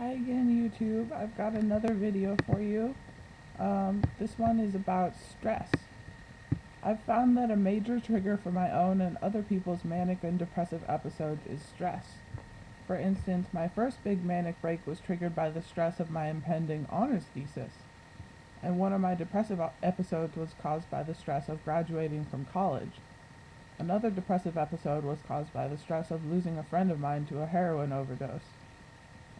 Hi again, YouTube. I've got another video for you. This one is about stress. I've found that a major trigger for my own and other people's manic and depressive episodes is stress. For instance, my first big manic break was triggered by the stress of my impending honors thesis, and one of my depressive episodes was caused by the stress of graduating from college. Another depressive episode was caused by the stress of losing a friend of mine to a heroin overdose,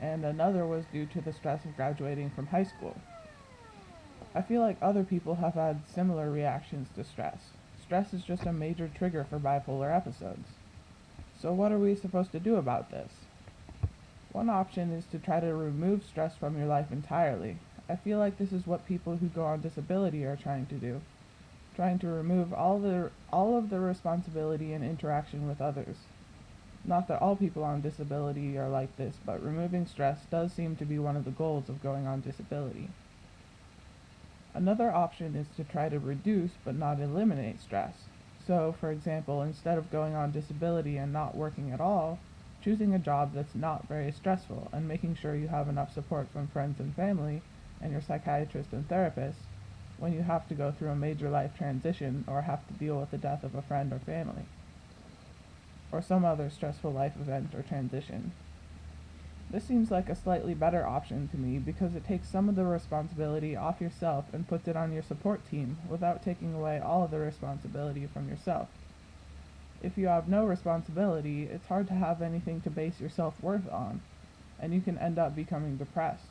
and another was due to the stress of graduating from high school. I feel like other people have had similar reactions to stress. Stress is just a major trigger for bipolar episodes. So what are we supposed to do about this? One option is to try to remove stress from your life entirely. I feel like this is what people who go on disability are trying to do, trying to remove all of the responsibility and interaction with others. Not that all people on disability are like this, but removing stress does seem to be one of the goals of going on disability. Another option is to try to reduce but not eliminate stress. So, for example, instead of going on disability and not working at all, choosing a job that's not very stressful and making sure you have enough support from friends and family and your psychiatrist and therapist when you have to go through a major life transition or have to deal with the death of a friend or family, or some other stressful life event or transition. This seems like a slightly better option to me because it takes some of the responsibility off yourself and puts it on your support team without taking away all of the responsibility from yourself. If you have no responsibility, it's hard to have anything to base your self-worth on, and you can end up becoming depressed.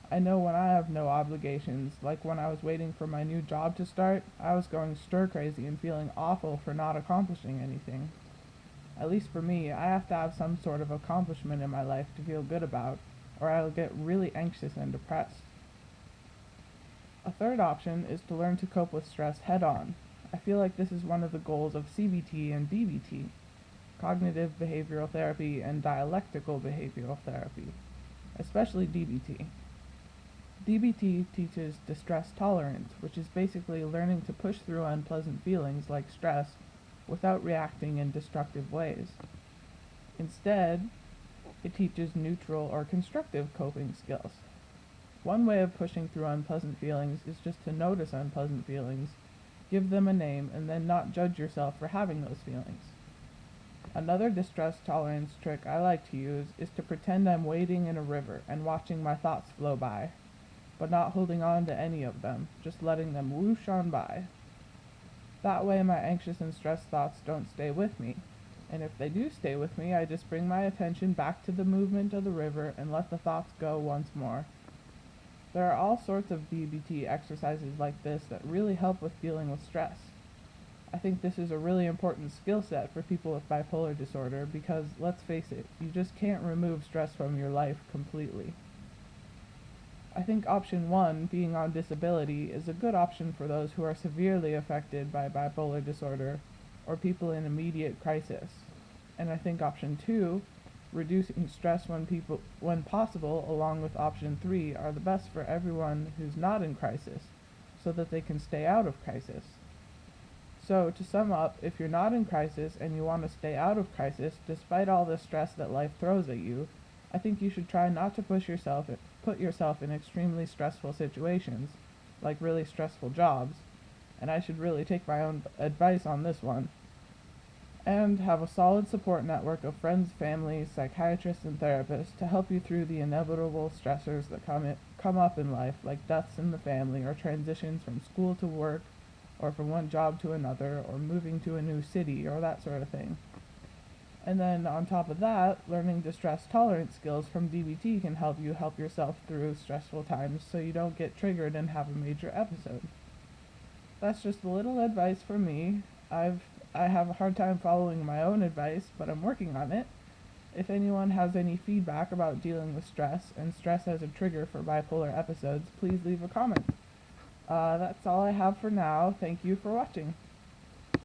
I know when I have no obligations, like when I was waiting for my new job to start, I was going stir crazy and feeling awful for not accomplishing anything. At least for me, I have to have some sort of accomplishment in my life to feel good about, or I'll get really anxious and depressed. A third option is to learn to cope with stress head-on. I feel like this is one of the goals of CBT and DBT, cognitive behavioral therapy and dialectical behavioral therapy, especially DBT. DBT teaches distress tolerance, which is basically learning to push through unpleasant feelings like stress without reacting in destructive ways. Instead, it teaches neutral or constructive coping skills. One way of pushing through unpleasant feelings is just to notice unpleasant feelings, give them a name, and then not judge yourself for having those feelings. Another distress tolerance trick I like to use is to pretend I'm wading in a river and watching my thoughts flow by, but not holding on to any of them, just letting them whoosh on by. That way my anxious and stressed thoughts don't stay with me. And if they do stay with me, I just bring my attention back to the movement of the river and let the thoughts go once more. There are all sorts of DBT exercises like this that really help with dealing with stress. I think this is a really important skill set for people with bipolar disorder because, let's face it, you just can't remove stress from your life completely. I think option 1, being on disability, is a good option for those who are severely affected by bipolar disorder or people in immediate crisis. And I think option 2, reducing stress when possible, along with option 3, are the best for everyone who's not in crisis, so that they can stay out of crisis. So, to sum up, if you're not in crisis and you want to stay out of crisis, despite all the stress that life throws at you, I think you should try not to put yourself in extremely stressful situations, like really stressful jobs, and I should really take my own advice on this one, and have a solid support network of friends, family, psychiatrists, and therapists to help you through the inevitable stressors that come up in life, like deaths in the family, or transitions from school to work, or from one job to another, or moving to a new city, or that sort of thing. And then on top of that, learning distress tolerance skills from DBT can help you help yourself through stressful times so you don't get triggered and have a major episode. That's just a little advice from me. I have a hard time following my own advice, but I'm working on it. If anyone has any feedback about dealing with stress and stress as a trigger for bipolar episodes, please leave a comment. That's all I have for now. Thank you for watching.